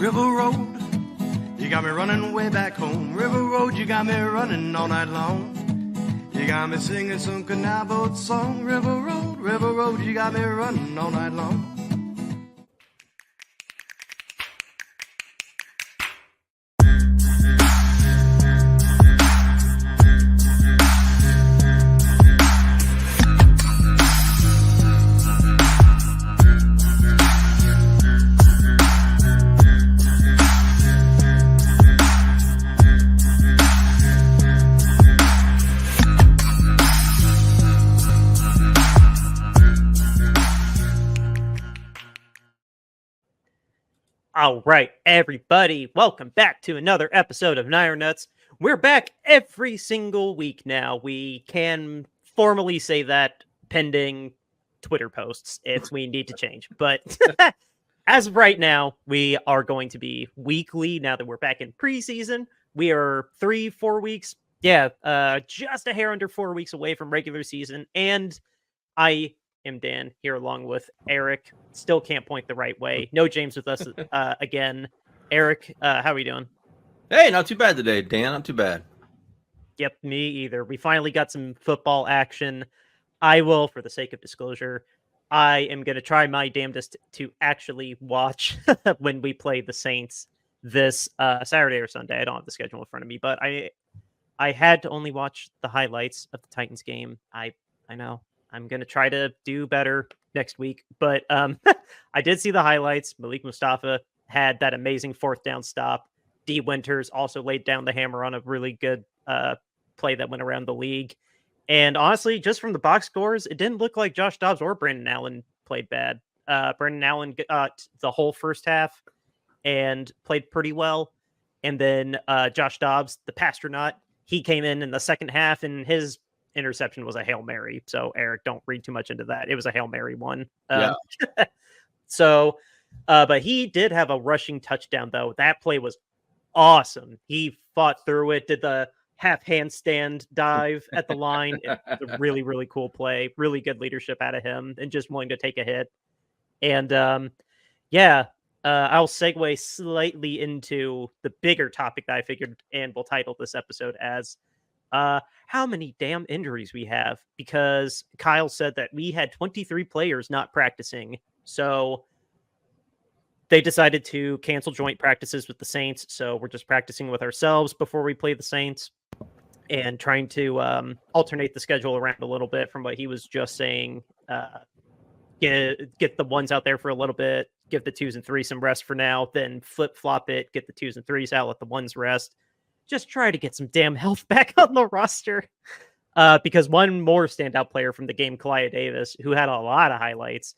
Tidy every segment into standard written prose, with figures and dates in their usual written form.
River Road, you got me running way back home. River Road, you got me running all night long. You got me singing some canal boat song. River Road, you got me running all night long. All right, everybody, welcome back to another episode of Niner Nuts. We're back every single week now. We can formally say that pending Twitter posts if we need to change. But as of right now, we are going to be weekly now that we're back in preseason. We are 3-4 weeks. Just a hair under 4 weeks away from regular season. And I am Dan here along with Eric. Still can't point the right way. No James with us again. Eric, how are you doing? Hey, not too bad today, Dan. Not too bad. Yep, me either. We finally got some football action. I will, for the sake of disclosure, I am going to try my damnedest to actually watch when we play the Saints this Saturday or Sunday. I don't have the schedule in front of me, but I had to only watch the highlights of the Titans game. I know. I'm going to try to do better next week. But I did see the highlights. Malik Mustafa had that amazing fourth down stop. D. Winters also laid down the hammer on a really good play that went around the league. And honestly, just from the box scores, it didn't look like Josh Dobbs or Brandon Allen played bad. Brandon Allen got the whole first half and played pretty well. And then Josh Dobbs, the pastronaut, he came in the second half, and his interception was a Hail Mary. So Eric, don't read too much into that. It was a Hail Mary one. Yeah. But he did have a rushing touchdown though. That play was awesome. He fought through it, did the half handstand dive at the line. It's a really, really cool play. Really good leadership out of him and just willing to take a hit. And I'll segue slightly into the bigger topic that I figured, and we'll title this episode as how many damn injuries we have, because Kyle said that we had 23 players not practicing. So they decided to cancel joint practices with the Saints. So we're just practicing with ourselves before we play the Saints and trying to alternate the schedule around a little bit from what he was just saying. Get the ones out there for a little bit, give the 2s and 3s some rest for now, then flip-flop it, get the 2s and 3s out, let the 1s rest. Just try to get some damn health back on the roster. Because one more standout player from the game, Kalia Davis, who had a lot of highlights,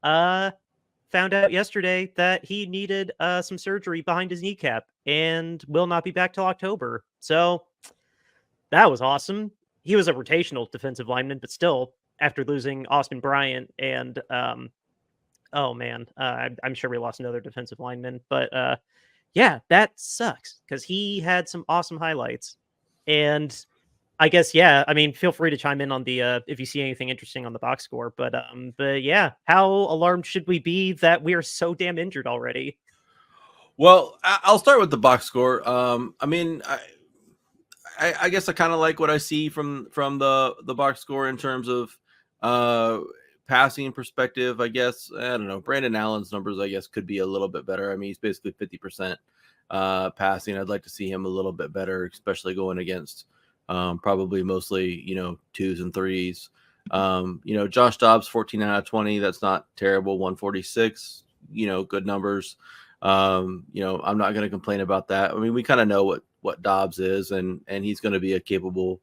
found out yesterday that he needed some surgery behind his kneecap and will not be back till October. So that was awesome. He was a rotational defensive lineman, but still, after losing Austin Bryant and, I'm sure we lost another defensive lineman, but yeah, that sucks because he had some awesome highlights. And I guess, feel free to chime in on the if you see anything interesting on the box score. But yeah, how alarmed should we be that we are so damn injured already? Well, I'll start with the box score. I guess I kind of like what I see from the box score in terms of passing perspective. I guess I don't know. Brandon Allen's numbers, I guess, could be a little bit better. I mean, he's basically 50% passing. I'd like to see him a little bit better, especially going against probably mostly 2s and 3s. Josh Dobbs 14 out of 20. That's not terrible. 146. Good numbers. I'm not going to complain about that. I mean, we kind of know what Dobbs is, and he's going to be a capable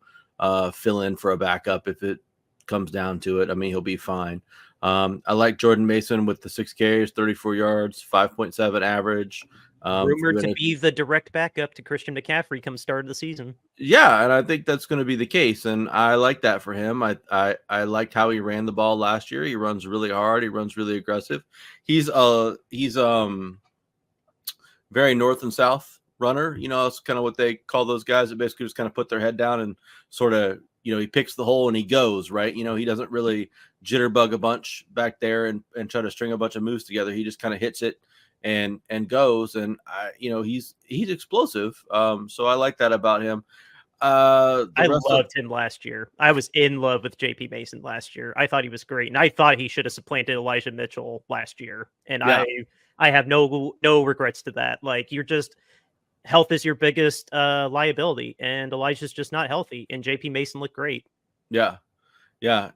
fill-in for a backup if it comes down to it. I mean, he'll be fine. I like Jordan Mason with the 6 carries, 34 yards, 5.7 average. Rumored to be the direct backup to Christian McCaffrey come start of the season. Yeah, and I think that's going to be the case, and I like that for him. I liked how he ran the ball last year. He runs really hard. He runs really aggressive. He's very north and south runner. It's kind of what they call those guys that basically just kind of put their head down and sort of he picks the hole and he goes, right? He doesn't really jitterbug a bunch back there and try to string a bunch of moves together. He just kind of hits it and goes. And he's explosive. So I like that about him. I loved him last year. I was in love with JP Mason last year. I thought he was great, and I thought he should have supplanted Elijah Mitchell last year. And Yeah. I have no regrets to that. Like, health is your biggest liability, and Elijah's just not healthy. And JP Mason looked great. Yeah.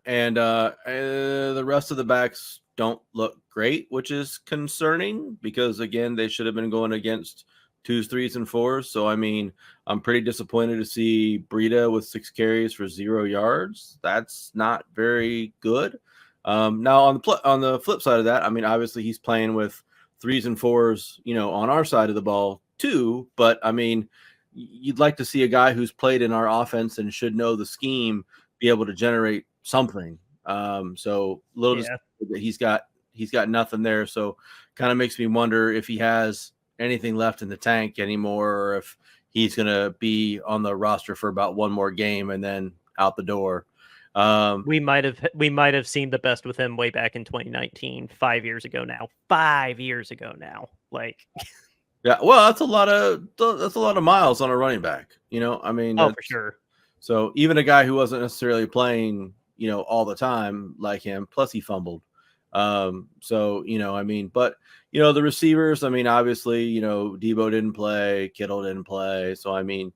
And the rest of the backs don't look great, which is concerning because, again, they should have been going against 2s, 3s, and 4s. So, I mean, I'm pretty disappointed to see Breida with 6 carries for 0 yards. That's not very good. Now, on the flip side of that, I mean, obviously he's playing with 3s and 4s, on our side of the ball too. But, I mean, you'd like to see a guy who's played in our offense and should know the scheme be able to generate something. So that he's got nothing there. So kind of makes me wonder if he has anything left in the tank anymore, or if he's going to be on the roster for about one more game and then out the door. We might have seen the best with him way back in 2019, 5 years ago now. 5 years ago now. Like, yeah, well, that's a lot of miles on a running back. I mean, for sure. So even a guy who wasn't necessarily playing, all the time like him, plus he fumbled. So, I mean, but, the receivers, I mean, obviously, Debo didn't play, Kittle didn't play. So, I mean,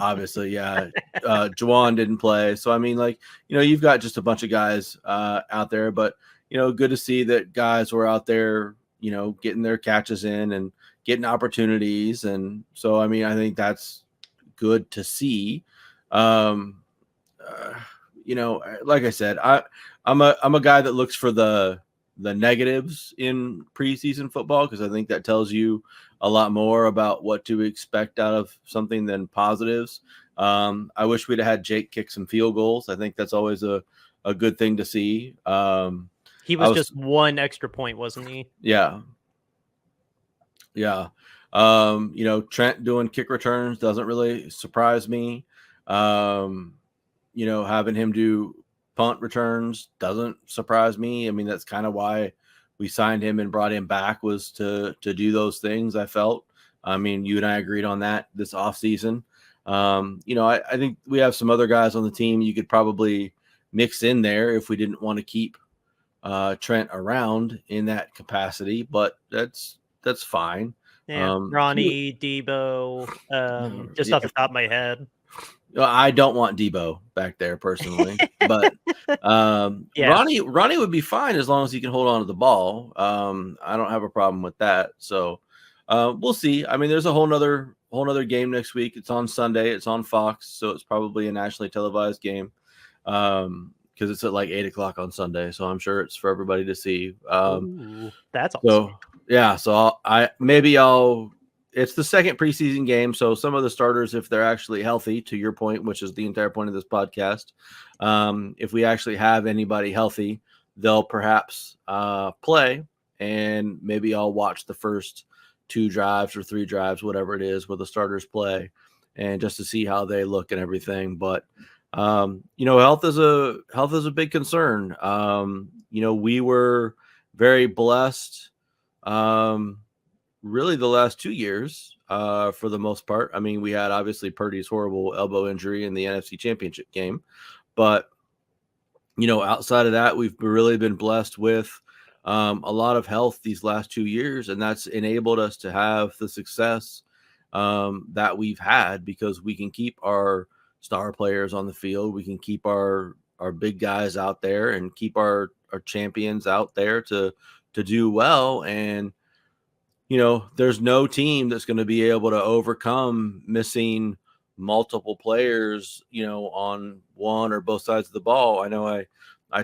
obviously, yeah. Juwan didn't play. So, I mean, like, you've got just a bunch of guys out there, but, good to see that guys were out there, getting their catches in and getting opportunities. And so, I mean, I think that's good to see. Like I said, I'm a guy that looks for the negatives in preseason football, because I think that tells you a lot more about what to expect out of something than positives. I wish we'd have had Jake kick some field goals. I think that's always a good thing to see. He was just one extra point, wasn't he? Yeah. Trent doing kick returns doesn't really surprise me. Having him do punt returns doesn't surprise me. I mean, that's kind of why we signed him and brought him back, was to do those things, I felt. I mean, you and I agreed on that this offseason. I think we have some other guys on the team you could probably mix in there if we didn't want to keep Trent around in that capacity, but that's fine. Yeah, Ronnie, Debo, just off the top of my head. I don't want Debo back there personally, but Ronnie would be fine as long as he can hold on to the ball. I don't have a problem with that. So we'll see. I mean, there's a whole nother game next week. It's on Sunday. It's on Fox, so it's probably a nationally televised game because it's at like 8:00 on Sunday. So I'm sure it's for everybody to see. That's awesome. So yeah, so it's the second preseason game, so some of the starters, if they're actually healthy, to your point, which is the entire point of this podcast, if we actually have anybody healthy, they'll perhaps play, and maybe I'll watch the first 2 drives or 3 drives, whatever it is, where the starters play, and just to see how they look and everything. But health is a big concern. We were very blessed. Really the last 2 years, for the most part. I mean, we had obviously Purdy's horrible elbow injury in the NFC Championship game, but outside of that, we've really been blessed with a lot of health these last 2 years, and that's enabled us to have the success that we've had, because we can keep our star players on the field, we can keep our big guys out there, and keep our champions out there to do well. And there's no team that's going to be able to overcome missing multiple players, on one or both sides of the ball. I know I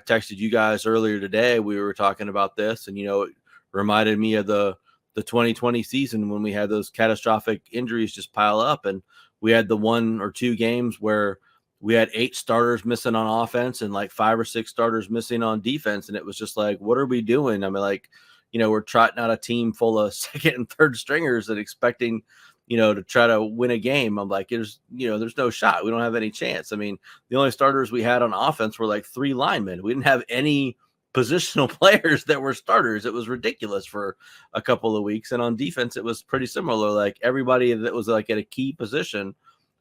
texted you guys earlier today. We were talking about this, and, it reminded me of the 2020 season when we had those catastrophic injuries just pile up. And we had the 1 or 2 games where we had 8 starters missing on offense and like 5 or 6 starters missing on defense. And it was just like, what are we doing? I mean, like, we're trotting out a team full of second and third stringers and expecting, to try to win a game. I'm like, there's no shot. We don't have any chance. I mean, the only starters we had on offense were like 3 linemen. We didn't have any positional players that were starters. It was ridiculous for a couple of weeks. And on defense, it was pretty similar. Like everybody that was like at a key position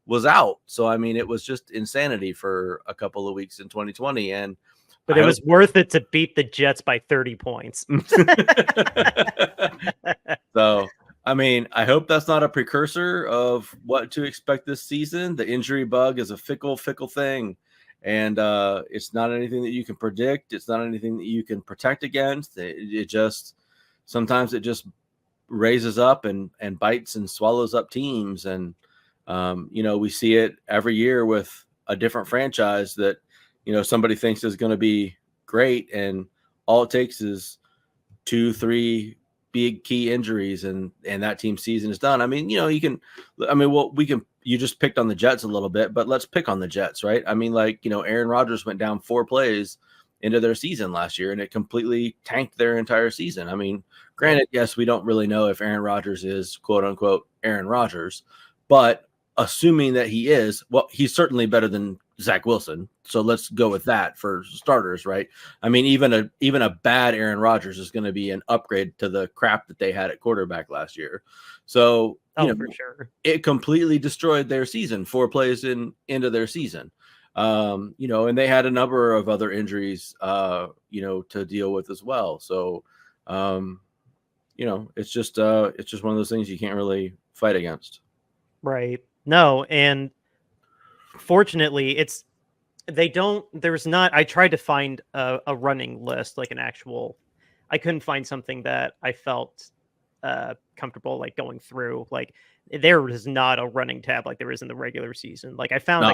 was out. So, I mean, it was just insanity for a couple of weeks in 2020. But it was worth it to beat the Jets by 30 points. So, I mean, I hope that's not a precursor of what to expect this season. The injury bug is a fickle thing. And it's not anything that you can predict. It's not anything that you can protect against. It just sometimes it just raises up and bites and swallows up teams. And we see it every year with a different franchise that somebody thinks is going to be great, and all it takes is 2-3 big key injuries, and that team's season is done. I mean, you just picked on the Jets a little bit, but let's pick on the Jets, right? I mean, like, Aaron Rodgers went down 4 plays into their season last year, and it completely tanked their entire season. I mean, granted, yes, we don't really know if Aaron Rodgers is quote unquote Aaron Rodgers, but assuming that he is, well, he's certainly better than Zach Wilson. So let's go with that for starters, right? I mean, even a bad Aaron Rodgers is going to be an upgrade to the crap that they had at quarterback last year. So, for sure, it completely destroyed their season 4 plays into their season. And they had a number of other injuries, to deal with as well. So, it's just one of those things you can't really fight against. Right. No. And fortunately, I tried to find a running list, like an actual, I couldn't find something that I felt comfortable like going through. Like there was not a running tab like there is in the regular season. Like I found a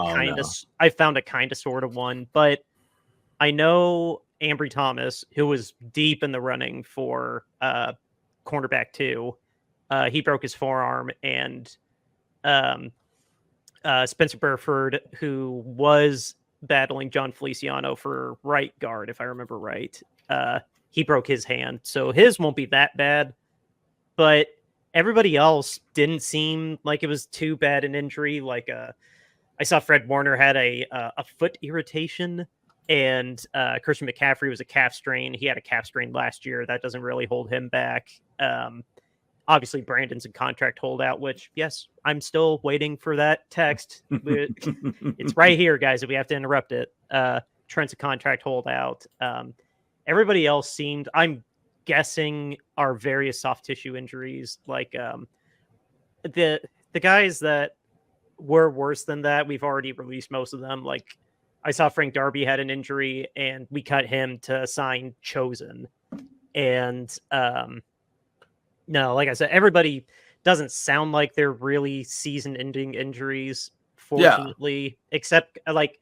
kind of sort of one, but I know Ambry Thomas, who was deep in the running for cornerback 2, he broke his forearm, and Spencer Burford, who was battling John Feliciano for right guard, if I remember right, he broke his hand. So his won't be that bad, but everybody else didn't seem like it was too bad an injury. Like I saw Fred Warner had a foot irritation, and Christian McCaffrey was a calf strain. He had a calf strain last year. That doesn't really hold him back. Obviously, Brandon's in contract holdout, which, yes, I'm still waiting for that text. It's right here, guys, if we have to interrupt it. Trent's a contract holdout. Everybody else seemed, I'm guessing, are various soft tissue injuries. Like the guys that were worse than that, we've already released most of them. Like I saw Frank Darby had an injury, and we cut him to sign Chosen. And no, like I said, everybody doesn't sound like they're really season-ending injuries, fortunately, except like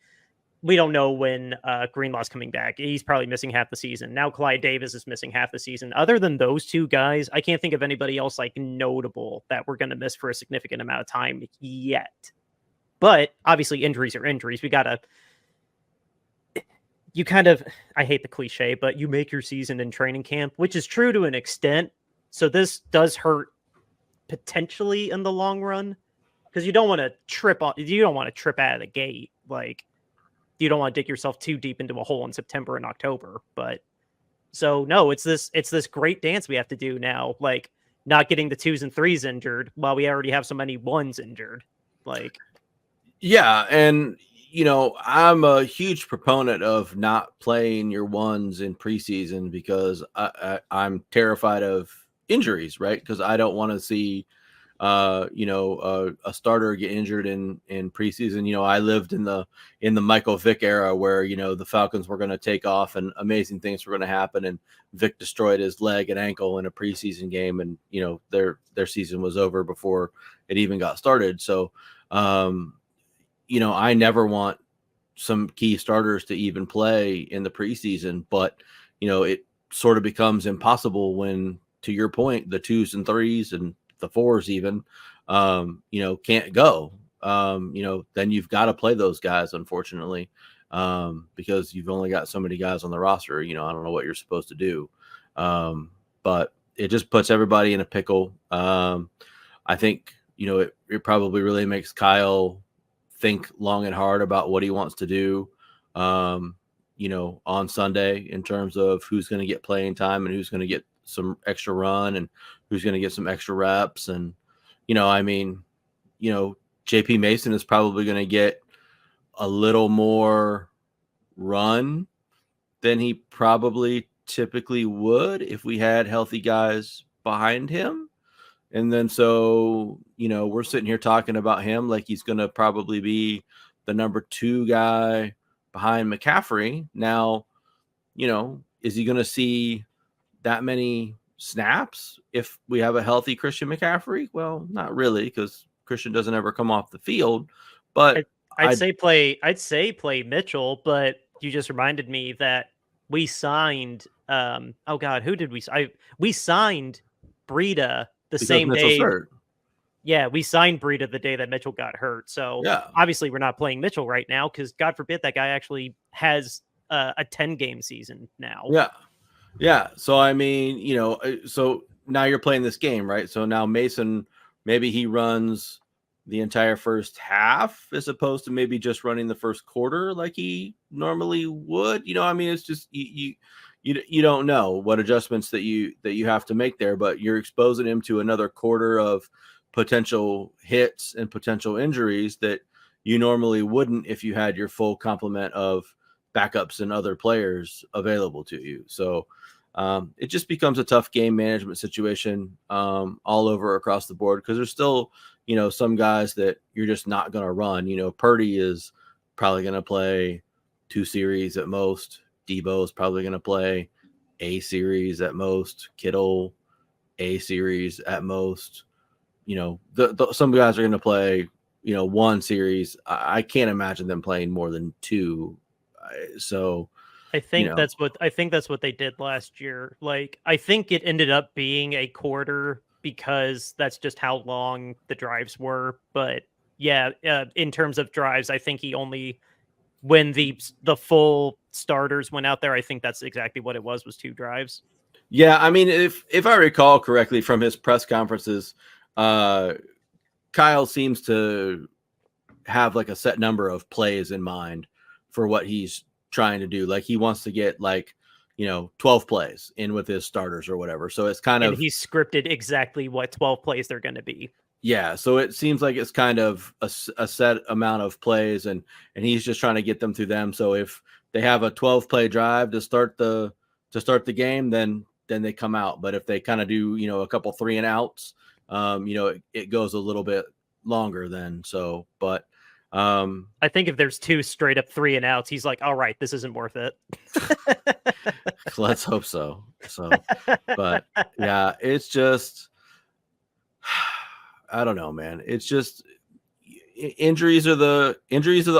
we don't know when Greenlaw's coming back. He's probably missing half the season. Now Clyde Davis is missing half the season. Other than those 2 guys, I can't think of anybody else like notable that we're going to miss for a significant amount of time yet. But obviously injuries are injuries. I hate the cliche, but you make your season in training camp, which is true to an extent. So this does hurt potentially in the long run, because you don't want to trip out of the gate. Like you don't want to dig yourself too deep into a hole in September and October. But so no, it's this great dance we have to do now. Like not getting the 2s and 3s injured while we already have so many 1s injured. Like, yeah. And, I'm a huge proponent of not playing your 1s in preseason, because I'm terrified of injuries, right? Because I don't want to see a starter get injured in preseason. I lived in the Michael Vick era where the Falcons were going to take off and amazing things were going to happen, and Vick destroyed his leg and ankle in a preseason game, and their season was over before it even got started. So I never want some key starters to even play in the preseason, but it sort of becomes impossible when, to your point, the 2s and 3s and the 4s even, can't go. Then you've got to play those guys, unfortunately, because you've only got so many guys on the roster. I don't know what you're supposed to do. But it just puts everybody in a pickle. I think it probably really makes Kyle think long and hard about what he wants to do, on Sunday in terms of who's going to get playing time and who's going to get some extra run and who's going to get some extra reps. And, JP Mason is probably going to get a little more run than he probably typically would if we had healthy guys behind him. And then so, we're sitting here talking about him like he's going to probably be the number 2 guy behind McCaffrey. Now, is he going to see that many snaps if we have a healthy Christian McCaffrey? Well, not really, because Christian doesn't ever come off the field. But I'd say play Mitchell, but you just reminded me that we signed who did we signed Breida the same day. Hurt. Yeah, we signed Breida the day that Mitchell got hurt. So obviously we're not playing Mitchell right now because God forbid that guy actually has a 10-game season now. Yeah. So so now you're playing this game, right? So now Mason, maybe he runs the entire first half as opposed to maybe just running the first quarter like he normally would. It's just you don't know what adjustments that you have to make there, but you're exposing him to another quarter of potential hits and potential injuries that you normally wouldn't if you had your full complement of backups and other players available to you. So it just becomes a tough game management situation all over across the board because there's still, some guys that you're just not going to run. Purdy is probably going to play 2 series at most. Debo is probably going to play a series at most. Kittle, a series at most. Some guys are going to play, 1 series. I can't imagine them playing more than 2. So I think that's what they did last year. Like, I think it ended up being a quarter because that's just how long the drives were. But yeah, in terms of drives, I think he only, when the full starters went out there, I think that's exactly what it was 2 drives. Yeah, if I recall correctly from his press conferences, Kyle seems to have like a set number of plays in mind for what he's trying to do. Like he wants to get 12 plays in with his starters or whatever. So it's kind of, he's scripted exactly what 12 plays they're going to be. Yeah. So it seems like it's kind of a set amount of plays and he's just trying to get them through them. So if they have a 12-play drive to start the game, then they come out. But if they kind of do, a couple 3 and outs, it goes a little bit longer then. So, but I think if there's 2 straight up 3 and outs, he's like, all right, this isn't worth it. Let's hope so. So, but yeah, it's just, I don't know, man. It's just injuries are the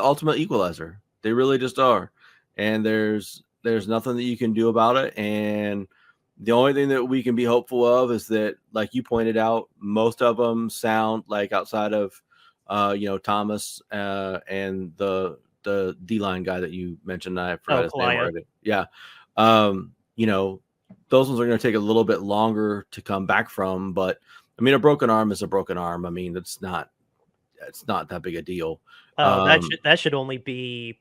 ultimate equalizer. They really just are. And there's nothing that you can do about it. And the only thing that we can be hopeful of is that, like you pointed out, most of them sound like, outside of Thomas and the D-line guy that you mentioned. I forgot his name already. Yeah. Those ones are going to take a little bit longer to come back from, but a broken arm is a broken arm. It's not that big a deal. That should only be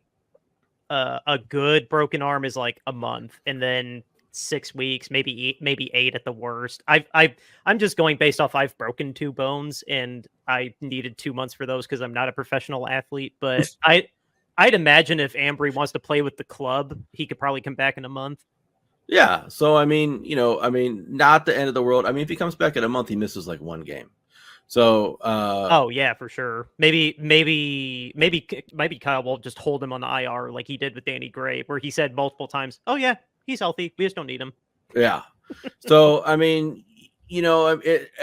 a good broken arm is like a month, and then 6 weeks, maybe 8 at the worst. I'm just going based off I've broken 2 bones and I needed 2 months for those because I'm not a professional athlete. But I'd imagine if Ambry wants to play with the club, he could probably come back in a month. Yeah. So not the end of the world. If he comes back in a month, he misses like 1 game. So oh yeah, for sure. Maybe Kyle will just hold him on the IR like he did with Danny Gray, where he said multiple times, "Oh yeah, he's healthy. We just don't need him." Yeah. So at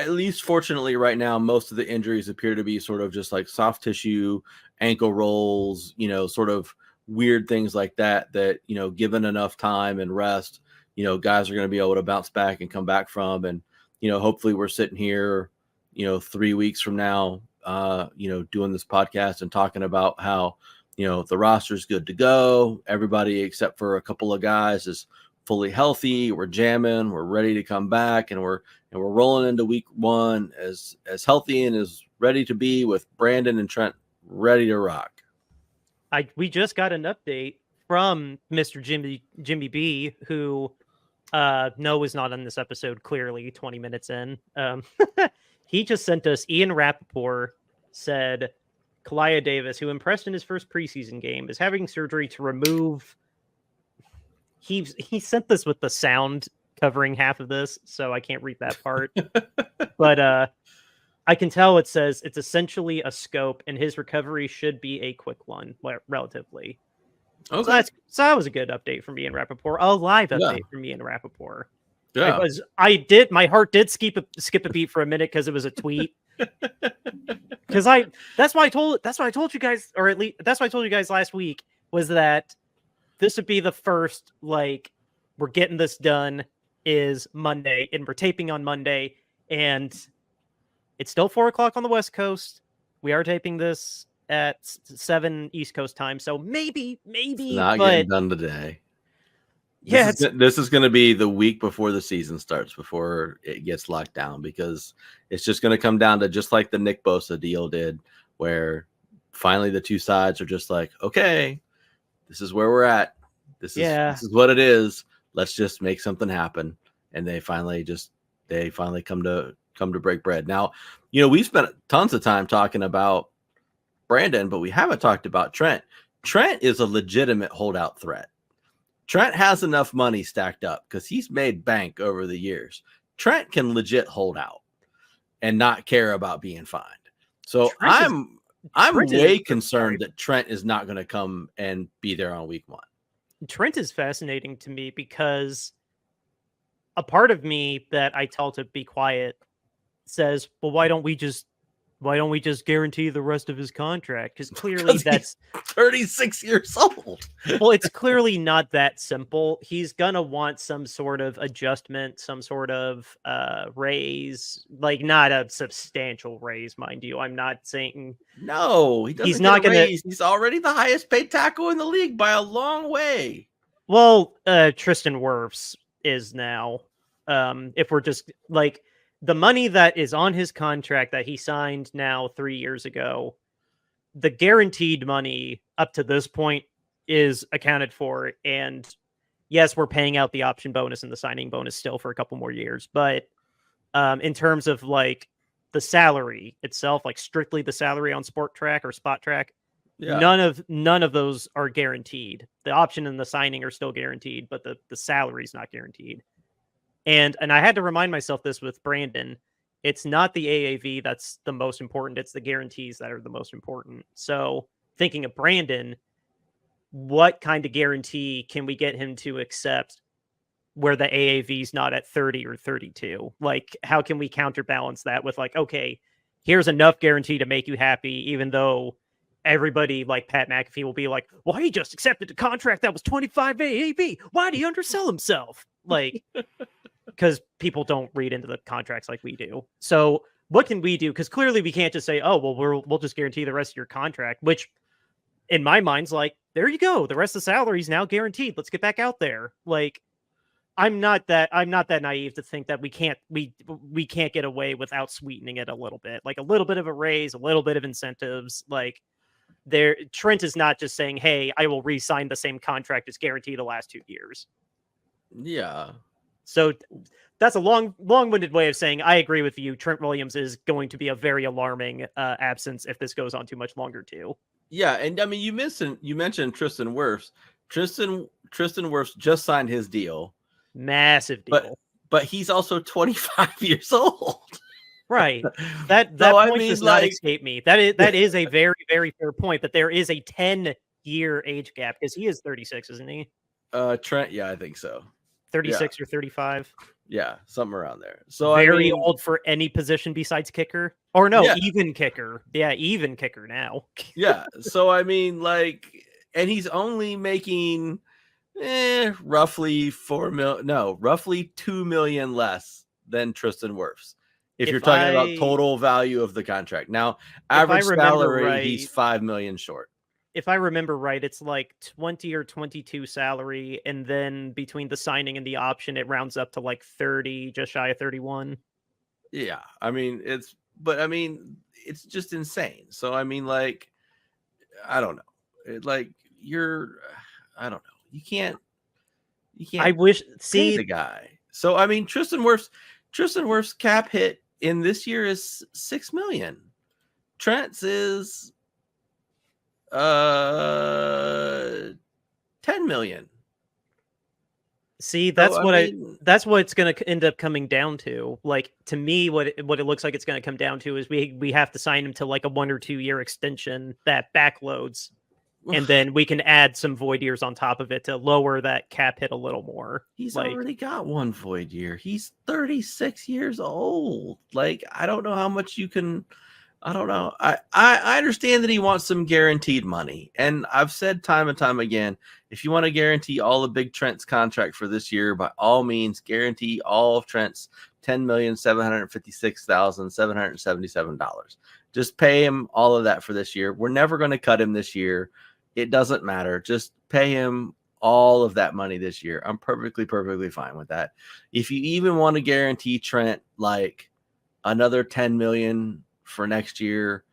least fortunately right now, most of the injuries appear to be sort of just like soft tissue, ankle rolls, sort of weird things like that, given enough time and rest, guys are going to be able to bounce back and come back from. And, hopefully we're sitting here, 3 weeks from now, doing this podcast and talking about how, the roster's good to go. Everybody except for a couple of guys is fully healthy. We're jamming. We're ready to come back, and we're rolling into week 1 as healthy and as ready to be with Brandon and Trent ready to rock. We just got an update from Mr. Jimmy B, who no is not on this episode, clearly 20 minutes in. He just sent us Ian Rappaport said Kalia Davis, who impressed in his first preseason game, is having surgery to remove. He sent this with the sound covering half of this, so I can't read that part. But I can tell it says it's essentially a scope, and his recovery should be a quick one, relatively. Okay. So that was a good update from Ian Rappaport. A live update from Ian Rappaport. Yeah. My heart did skip a beat for a minute because it was a tweet. Because that's why I told you guys, or at least that's what I told you guys last week, was that this would be the first, like, we're getting this done is Monday, and we're taping on Monday, and it's still 4:00 on the West Coast. We are taping this at 7 East Coast time, so maybe not getting done today. This is going to be the week before the season starts, before it gets locked down, because it's just going to come down to just like the Nick Bosa deal did, where finally the two sides are just like, okay, this is where we're at. This is what it is. Let's just make something happen. And they finally come to break bread. Now, we've spent tons of time talking about Brandon, but we haven't talked about Trent. Trent is a legitimate holdout threat. Trent has enough money stacked up because he's made bank over the years. Trent can legit hold out and not care about being fined. So I'm way concerned that Trent is not going to come and be there on week 1. Trent is fascinating to me because a part of me that I tell to be quiet says, well, why don't we just guarantee the rest of his contract? Because clearly that's 36 years old. Well, it's clearly not that simple. He's gonna want some sort of adjustment, some sort of raise, like not a substantial raise, mind you. I'm not saying no. He doesn't. He's not gonna. He's already the highest paid tackle in the league by a long way. Well, Tristan Wirfs is now. If we're just like. The money that is on his contract that he signed now 3 years ago, the guaranteed money up to this point is accounted for. And yes, we're paying out the option bonus and the signing bonus still for a couple more years. But in terms of like the salary itself, like strictly the salary on Spot Track, none of those are guaranteed. The option and the signing are still guaranteed, but the salary is not guaranteed. And I had to remind myself this with Brandon. It's not the AAV that's the most important. It's the guarantees that are the most important. So thinking of Brandon, what kind of guarantee can we get him to accept where the AAV is not at 30 or 32? Like, how can we counterbalance that with like, okay, here's enough guarantee to make you happy, even though everybody like Pat McAfee will be like, well, he just accepted a contract that was 25 AAV. Why did he undersell himself? Like, because people don't read into the contracts like we do. So what can we do? Because clearly we can't just say, oh, well, we'll just guarantee the rest of your contract, which in my mind's like, there you go. The rest of the salary is now guaranteed. Let's get back out there. Like, I'm not that naive to think that we can't get away without sweetening it a little bit, like a little bit of a raise, a little bit of incentives. Like Trent is not just saying, hey, I will re-sign the same contract as guaranteed the last 2 years. Yeah. So that's a long-winded way of saying I agree with you. Trent Williams is going to be a very alarming absence if this goes on too much longer too. Yeah, and I mean you mentioned Tristan Wirfs. Tristan Wirfs just signed his deal. Massive deal. But he's also 25 years old. Right. That point does not escape me. That is a very, very fair point, but there is a 10-year age gap because he is 36, isn't he? Trent, yeah, I think so. 36 or 35. Yeah, something around there. So very old for any position besides kicker. Or no, even kicker. Yeah, even kicker now. Yeah. So I mean, like, and he's only making roughly roughly 2 million less than Tristan Wirfs. If you're talking about total value of the contract. Now, average salary, he's 5 million short. If I remember right, it's like 20 or 22 salary, and then between the signing and the option, it rounds up to like 30, just shy of 31. Yeah, I mean, it's but I mean, it's just insane. So I mean, like, I don't know. Like I don't know. You can't I wish pay the guy. So I mean, Tristan Wirf's cap hit in this year is $6 million. Trent's is 10 million. See, that's what mean, that's what it's going to end up coming down to. Like, to me, what it looks like it's going to come down to is we have to sign him to like a 1 or 2 year extension that backloads, and then we can add some void years on top of it to lower that cap hit a little more. He's like, already got 1 void year. He's 36 years old. Like, I don't know how much you can. I don't know. I understand that he wants some guaranteed money. And I've said time and time again, if you want to guarantee all of Big Trent's contract for this year, by all means, guarantee all of Trent's $10,756,777. Just pay him all of that for this year. We're never going to cut him this year. It doesn't matter. Just pay him all of that money this year. I'm perfectly fine with that. If you even want to guarantee Trent like another $10 million for next year,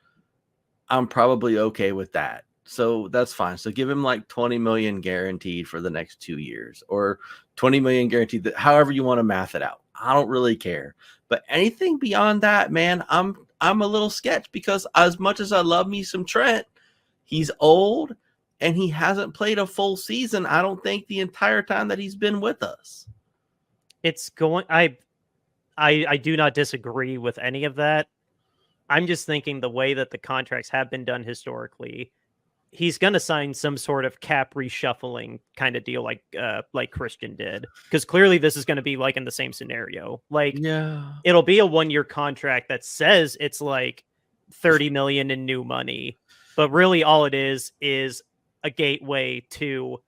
I'm probably okay with that. So that's fine. So give him like 20 million guaranteed for the next 2 years, or 20 million guaranteed, that however you want to math it out. I don't really care. But anything beyond that, man, I'm a little sketched, because as much as I love me some Trent, he's old and he hasn't played a full season, I don't think, the entire time that he's been with us. It's going I do not disagree with any of that. I'm just thinking the way that the contracts have been done historically, he's going to sign some sort of cap reshuffling kind of deal like Christian did, because clearly this is going to be like in the same scenario. Like, yeah, it'll be a 1-year contract that says it's like 30 million in new money, but really all it is a gateway to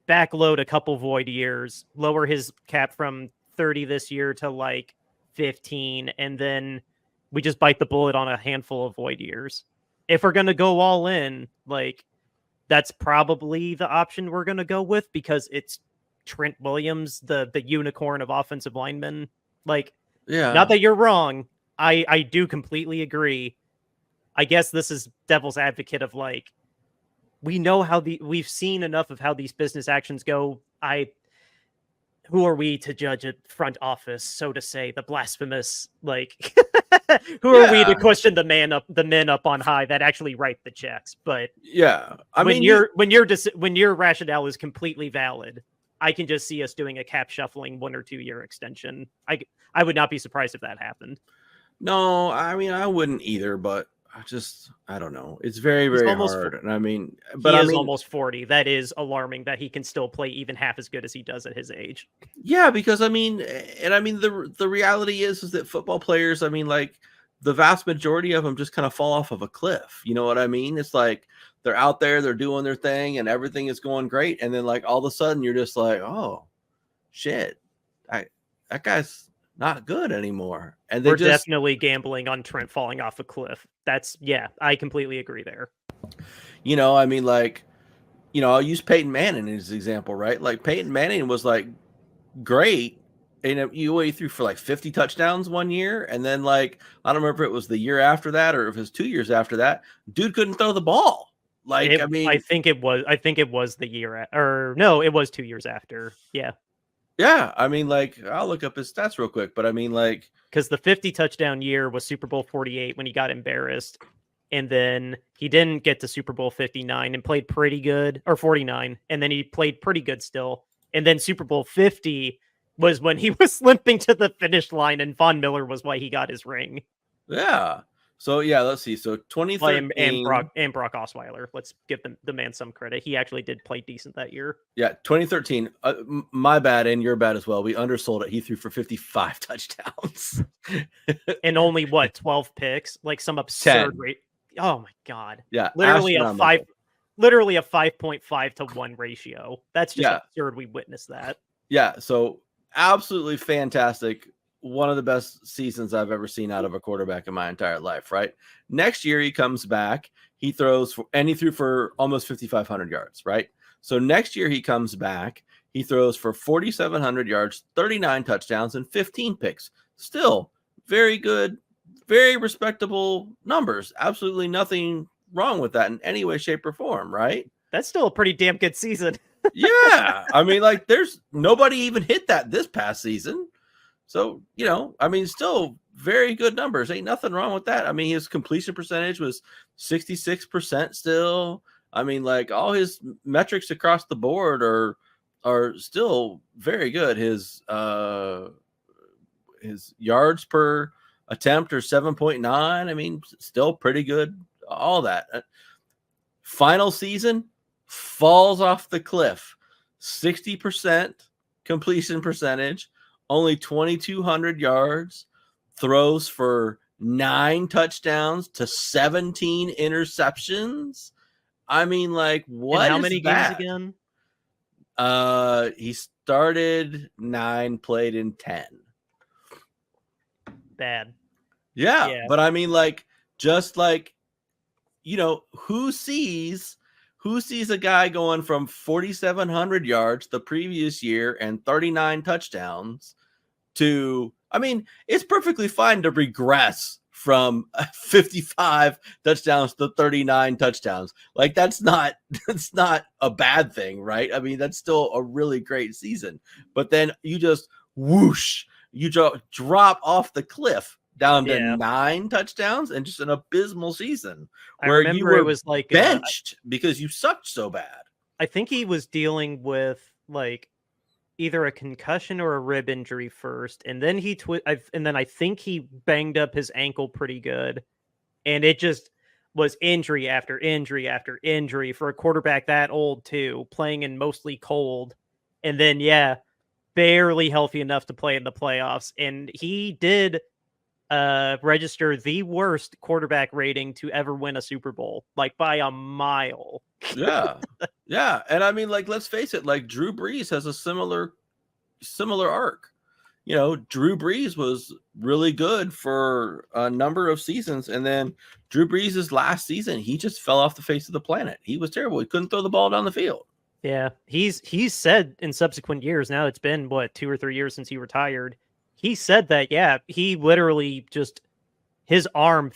backload a couple void years, lower his cap from 30 this year to like 15, and then we just bite the bullet on a handful of void years. If we're going to go all in, like, that's probably the option we're going to go with, because it's Trent Williams, the unicorn of offensive linemen. Like, yeah, not that you're wrong. I do completely agree. I guess this is devil's advocate of like, we know how we've seen enough of how these business actions go. Who are we to judge a front office, so to say, the blasphemous, like, who are we to question the men up on high that actually write the checks? But yeah, when your rationale is completely valid, I can just see us doing a cap shuffling 1 or 2 year extension. I would not be surprised if that happened. No, I mean, I wouldn't either, but I don't know. It's very, very hard. And I mean, but he is almost 40. That is alarming that he can still play even half as good as he does at his age. Yeah, because I mean, the reality is that football players, I mean, like, the vast majority of them just kind of fall off of a cliff. You know what I mean? It's like they're out there, they're doing their thing, and everything is going great, and then like all of a sudden you're just like, oh shit, that guy's not good anymore. And we're definitely gambling on Trent falling off a cliff. I completely agree there. You know, I mean, like, you know, I'll use Peyton Manning as an example, right? Like, Peyton Manning was like great, and he threw for like 50 touchdowns 1 year, and then like, I don't remember if it was the year after that or if it was 2 years after that, dude couldn't throw the ball. Like, I think it was the year it was 2 years after. Yeah. Yeah, I mean, like, I'll look up his stats real quick, but I mean, like, because the 50 touchdown year was Super Bowl 48 when he got embarrassed, and then he didn't get to Super Bowl 59 and played pretty good, or 49, and then he played pretty good still, and then Super Bowl 50 was when he was limping to the finish line, and Von Miller was why he got his ring. Yeah. So yeah, let's see. So 2013 and Brock Osweiler. Let's give the man some credit. He actually did play decent that year. Yeah, 2013. My bad and your bad as well. We undersold it. He threw for 55 touchdowns and only 12 picks, like some absurd rate. Oh my god. Yeah, literally a 5.5 to 1 ratio. That's just absurd. We witnessed that. Yeah. So absolutely fantastic. One of the best seasons I've ever seen out of a quarterback in my entire life, right? Next year, he comes back, he threw for almost 5,500 yards, right? So next year, he comes back, he throws for 4,700 yards, 39 touchdowns, and 15 picks. Still very good very respectable numbers. Absolutely nothing wrong with that in any way, shape, or form, right? That's still a pretty damn good season. Yeah. I mean, like, there's nobody even hit that this past season. So, I mean, still very good numbers. Ain't nothing wrong with that. I mean, his completion percentage was 66% still. I mean, like, all his metrics across the board are still very good. His yards per attempt are 7.9. I mean, still pretty good. All that. Final season falls off the cliff. 60% completion percentage, only 2,200 yards, throws for 9 touchdowns to 17 interceptions. I mean, like, what and how is many that? games again? He started 9, played in 10. Bad. Yeah, Yeah. but I mean, like, just like, who sees a guy going from 4,700 yards the previous year and 39 touchdowns to, I mean, it's perfectly fine to regress from 55 touchdowns to 39 touchdowns. Like, that's not a bad thing, right? I mean, that's still a really great season. But then you just whoosh, you drop off the cliff down to 9 touchdowns and just an abysmal season where you remember were it was like benched because you sucked so bad. I think he was dealing with like either a concussion or a rib injury first, and then and then I think he banged up his ankle pretty good, and it just was injury after injury after injury for a quarterback that old too, playing in mostly cold, and then barely healthy enough to play in the playoffs, and he did register the worst quarterback rating to ever win a Super Bowl, like by a mile. Yeah. Yeah. And I mean, like, let's face it, like, Drew Brees has a similar arc. Drew Brees was really good for a number of seasons, and then Drew Brees' last season, he just fell off the face of the planet. He was terrible. He couldn't throw the ball down the field. Yeah, he's said in subsequent years, now it's been, 2 or 3 years since he retired, he said that, he literally just, his arm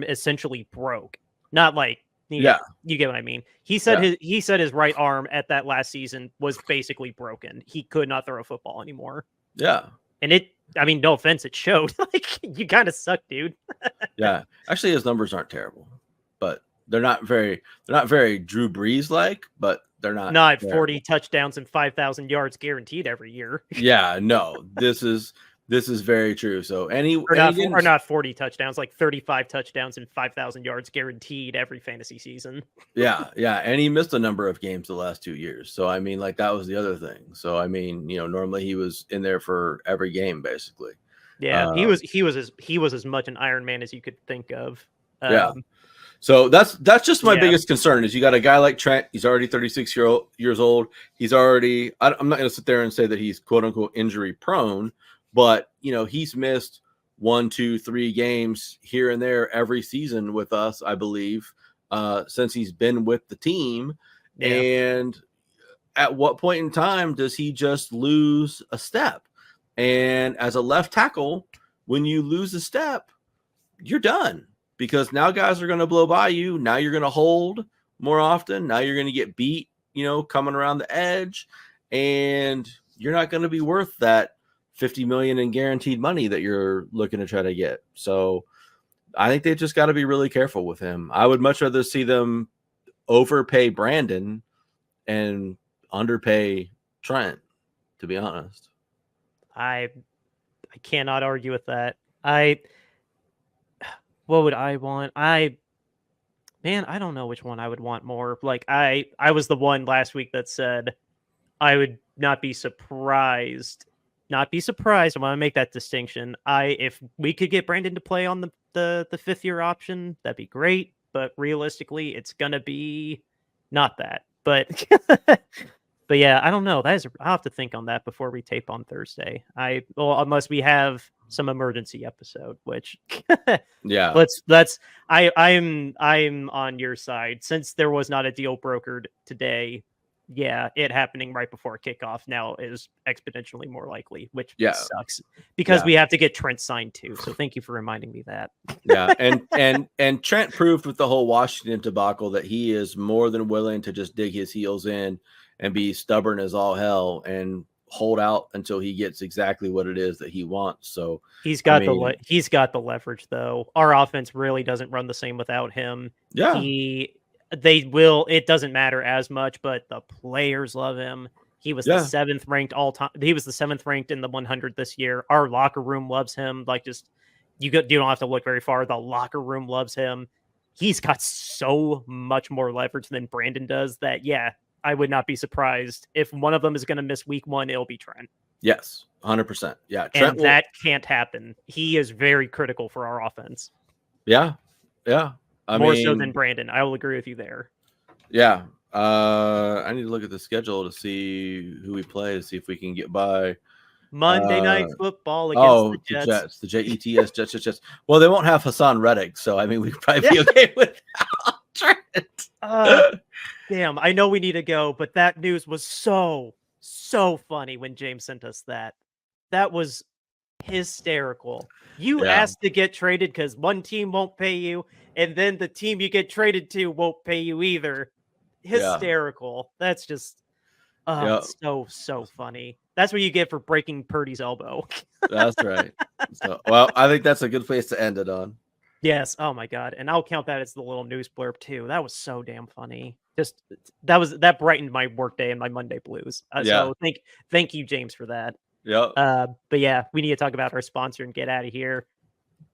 essentially broke. Not like, you get what I mean. He said his right arm at that last season was basically broken. He could not throw a football anymore. Yeah. And I mean, no offense, it showed. Like, you kind of suck, dude. Yeah. Actually, his numbers aren't terrible, but they're not very Drew Brees like, but they're not 40 touchdowns and 5,000 yards guaranteed every year. Yeah, no, this is very true. So or not 40 touchdowns, like 35 touchdowns and 5,000 yards guaranteed every fantasy season. Yeah, and he missed a number of games the last 2 years. So I mean, like, that was the other thing. So I mean, normally he was in there for every game basically. Yeah, he was as much an Iron Man as you could think of. So that's just my biggest concern is you got a guy like Trent. He's already 36 years old. He's already, I'm not going to sit there and say that he's quote unquote injury prone, but he's missed 1, 2, 3 games here and there every season with us, I believe, since he's been with the team. Yeah. And at what point in time does he just lose a step? And as a left tackle, when you lose a step, you're done. Because now guys are going to blow by you. Now you're going to hold more often. Now you're going to get beat, coming around the edge. And you're not going to be worth that $50 million in guaranteed money that you're looking to try to get. So I think they've just got to be really careful with him. I would much rather see them overpay Brandon and underpay Trent, to be honest. I cannot argue with that. What would I want? I don't know which one I would want more. Like, I was the one last week that said I would not be surprised. I want to make that distinction. If we could get Brandon to play on the 5th year option, that'd be great. But realistically, it's gonna be not that. But but yeah, I don't know. I'll have to think on that before we tape on Thursday. Unless we have some emergency episode, which I'm on your side. Since there was not a deal brokered today, yeah, it happening right before kickoff now is exponentially more likely, which Yeah. sucks because Yeah. we have to get Trent signed too. So thank you for reminding me that. Yeah, and Trent proved with the whole Washington debacle that he is more than willing to just dig his heels in and be stubborn as all hell and hold out until he gets exactly what it is that he wants. So He's I got mean, he's got the leverage though. Our offense really doesn't run the same without him. yeah, It doesn't matter as much, but the players love him. He was the yeah, 7th ranked all time. He was the 7th ranked in the 100 this year. Our locker room loves him. Like just you don't have to look very far. The locker room loves him. He's got so much more leverage than Brandon does that yeah, I would not be surprised if one of them is going to miss week 1, it'll be Trent. yes, 100%. Yeah, Trent And will. that can't happen. He is very critical for our offense. Yeah, yeah. More so than Brandon. I will agree with you there. Yeah. I need to look at the schedule to see who we play to see if we can get by Monday Night Football against the Jets. The Jets, Jets. Well, they won't have Hassan Reddick, so I mean, we'd probably be okay with Trent. Damn, I know we need to go, but that news was so funny when James sent us that. That was hysterical. You asked to get traded because one team won't pay you, and then the team you get traded to won't pay you either. Hysterical. That's just so funny. That's what you get for breaking Purdy's elbow. That's right. So, well, I think that's a good place to end it on. Yes. Oh my God. And I'll count that as the little news blurb too. That was so damn funny. Just that brightened my workday and my Monday blues. So thank you, James, for that. Yeah. But yeah, we need to talk about our sponsor and get out of here.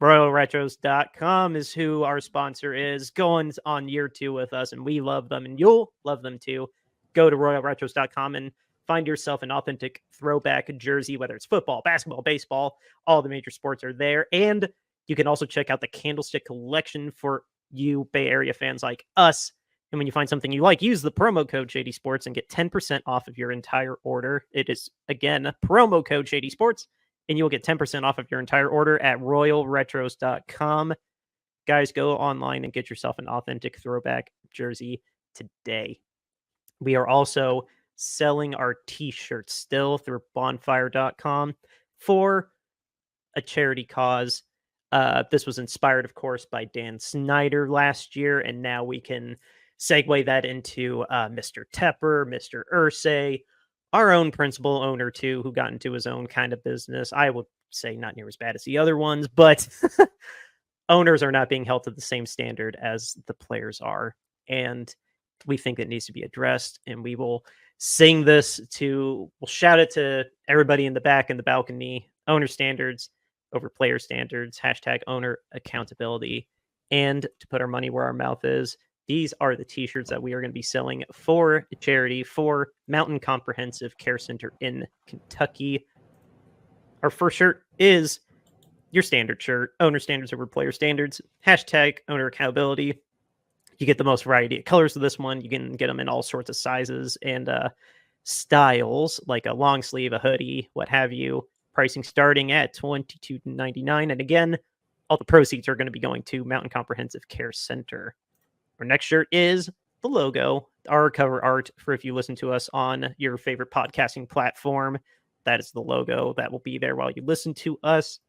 RoyalRetros.com is who our sponsor is, going on year 2 with us, and we love them, and you'll love them too. Go to RoyalRetros.com and find yourself an authentic throwback jersey, whether it's football, basketball, baseball, all the major sports are there. And you can also check out the Candlestick collection for you Bay Area fans like us. And when you find something you like, use the promo code Shady Sports and get 10% off of your entire order. It is, again, promo code Shady Sports, and you'll get 10% off of your entire order at royalretros.com. Guys, go online and get yourself an authentic throwback jersey today. We are also selling our t-shirts still through bonfire.com for a charity cause. This was inspired, of course, by Dan Snyder last year, and now we can segue that into Mr. Tepper, Mr. Irsay, our own principal owner, too, who got into his own kind of business. I would say not near as bad as the other ones, but owners are not being held to the same standard as the players are. And we think it needs to be addressed. And we will sing this we'll shout it to everybody in the back in the balcony. Owner standards over player standards, #owner accountability. And to put our money where our mouth is, these are the t-shirts that we are going to be selling for charity for Mountain Comprehensive Care Center in Kentucky. Our first shirt is your standard shirt, owner standards over player standards, #owner accountability. You get the most variety of colors of this one. You can get them in all sorts of sizes and styles, like a long sleeve, a hoodie, what have you. Pricing starting at $22.99. And again, all the proceeds are going to be going to Mountain Comprehensive Care Center. Our next shirt is the logo, our cover art for if you listen to us on your favorite podcasting platform. That is the logo that will be there while you listen to us.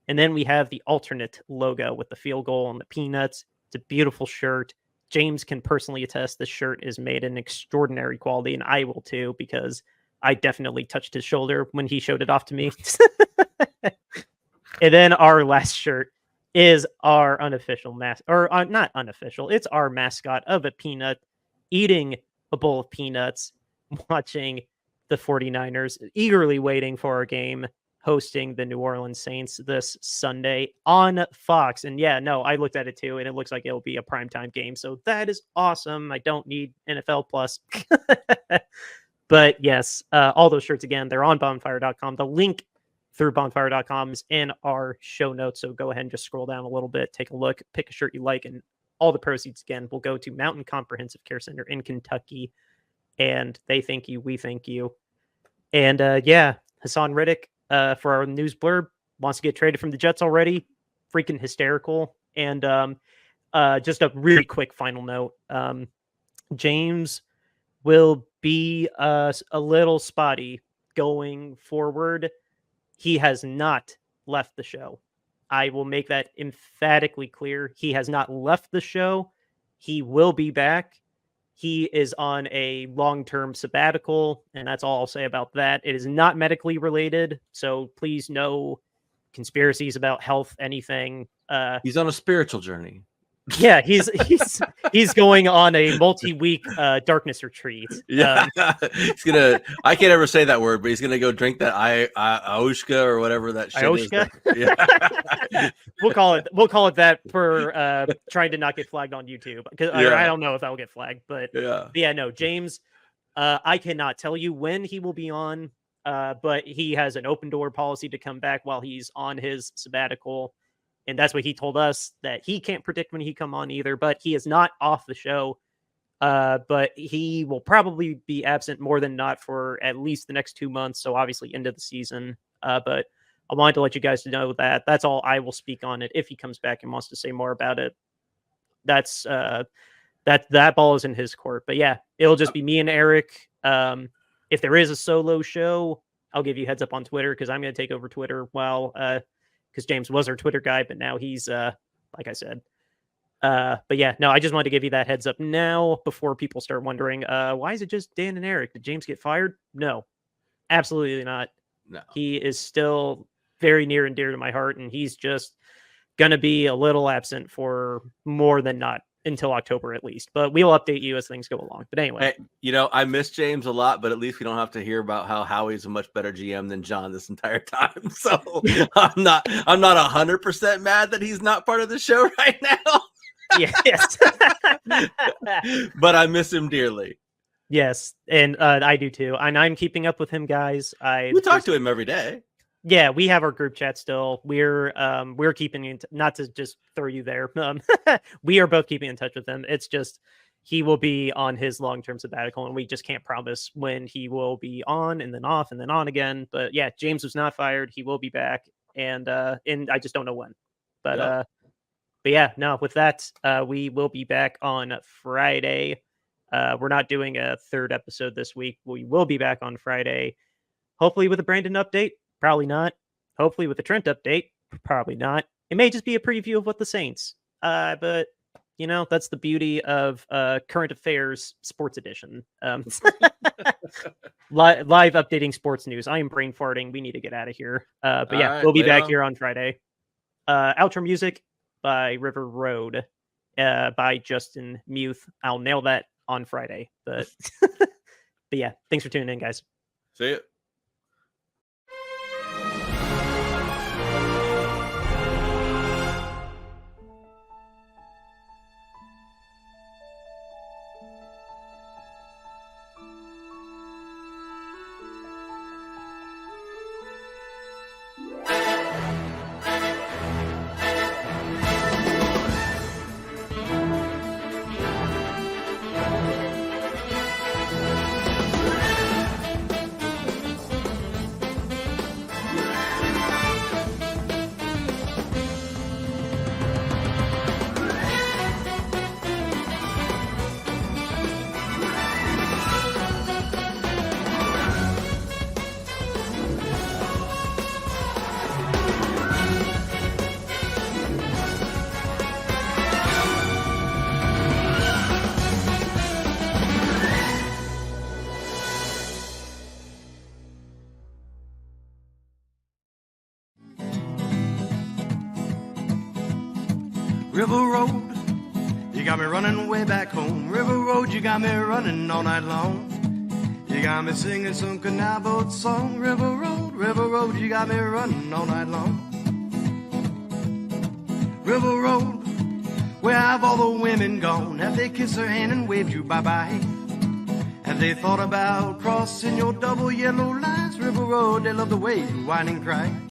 And then we have the alternate logo with the field goal and the peanuts. It's a beautiful shirt. James can personally attest this shirt is made in extraordinary quality, and I will too, because I definitely touched his shoulder when he showed it off to me. And then our last shirt is our unofficial not unofficial. It's our mascot of a peanut eating a bowl of peanuts, watching the 49ers, eagerly waiting for our game, hosting the New Orleans Saints this Sunday on Fox. And yeah, no, I looked at it too, and it looks like it'll be a primetime game. So that is awesome. I don't need NFL Plus. But yes, all those shirts, again, they're on bonfire.com. The link through bonfire.com is in our show notes. So go ahead and just scroll down a little bit, take a look, pick a shirt you like, and all the proceeds, again, will go to Mountain Comprehensive Care Center in Kentucky. And they thank you. We thank you. And yeah, Hassan Reddick, for our news blurb, wants to get traded from the Jets already. Freaking hysterical. And just a really quick final note. James will be a little spotty going forward. He has not left the show. I will make that emphatically clear. He has not left the show. He will be back. He is on a long-term sabbatical, and that's all I'll say about that. It is not medically related, so please no conspiracies about health, anything. He's on a spiritual journey. Yeah, he's going on a multi-week darkness retreat. Yeah, he's gonna. I can't ever say that word, but he's gonna go drink that ayahuasca or whatever that shit ayahuasca? is. Yeah, we'll call it that for trying to not get flagged on YouTube. Because I don't know if that will get flagged, but yeah, no, James. I cannot tell you when he will be on, but he has an open door policy to come back while he's on his sabbatical. And that's what he told us, that he can't predict when he come on either, but he is not off the show. But he will probably be absent more than not for at least the next 2 months. So obviously into the season. But I wanted to let you guys know that that's all I will speak on it. If he comes back and wants to say more about it, that's that ball is in his court. But yeah, it'll just be me and Eric. If there is a solo show, I'll give you heads up on Twitter, because I'm going to take over Twitter while, because James was our Twitter guy, but now he's, like I said. But yeah, no, I just wanted to give you that heads up now before people start wondering, why is it just Dan and Eric? Did James get fired? No, absolutely not. No. He is still very near and dear to my heart, and he's just going to be a little absent for more than not until October at least. But we'll update you as things go along. But anyway. Hey, I miss James a lot, but at least we don't have to hear about how Howie's a much better GM than John this entire time. So I'm not 100% mad that he's not part of the show right now. Yes. But I miss him dearly. Yes, and I do too. And I'm keeping up with him, guys. We talk to him every day. Yeah, we have our group chat still. We're keeping in not to just throw you there. We are both keeping in touch with him. It's just he will be on his long-term sabbatical, and we just can't promise when he will be on and then off and then on again. But yeah, James was not fired. He will be back, and I just don't know when. But yeah, no. With that, we will be back on Friday. We're not doing a third episode this week. We will be back on Friday, hopefully with a Brandon update. Probably not. Hopefully with a Trent update. Probably not. It may just be a preview of what the Saints. But that's the beauty of Current Affairs Sports Edition. Live updating sports news. I am brain farting. We need to get out of here. But yeah, we'll be back here on Friday. Outro music by River Road by Justin Muth. I'll nail that on Friday. But but yeah, thanks for tuning in, guys. See ya. River Road, you got me running way back home. River Road, you got me running all night long. You got me singing some canal boat song. River Road, you got me running all night long. River Road, where have all the women gone? Have they kissed her hand and waved you bye-bye? Have they thought about crossing your double yellow lines? River Road, they love the way you whine and cry.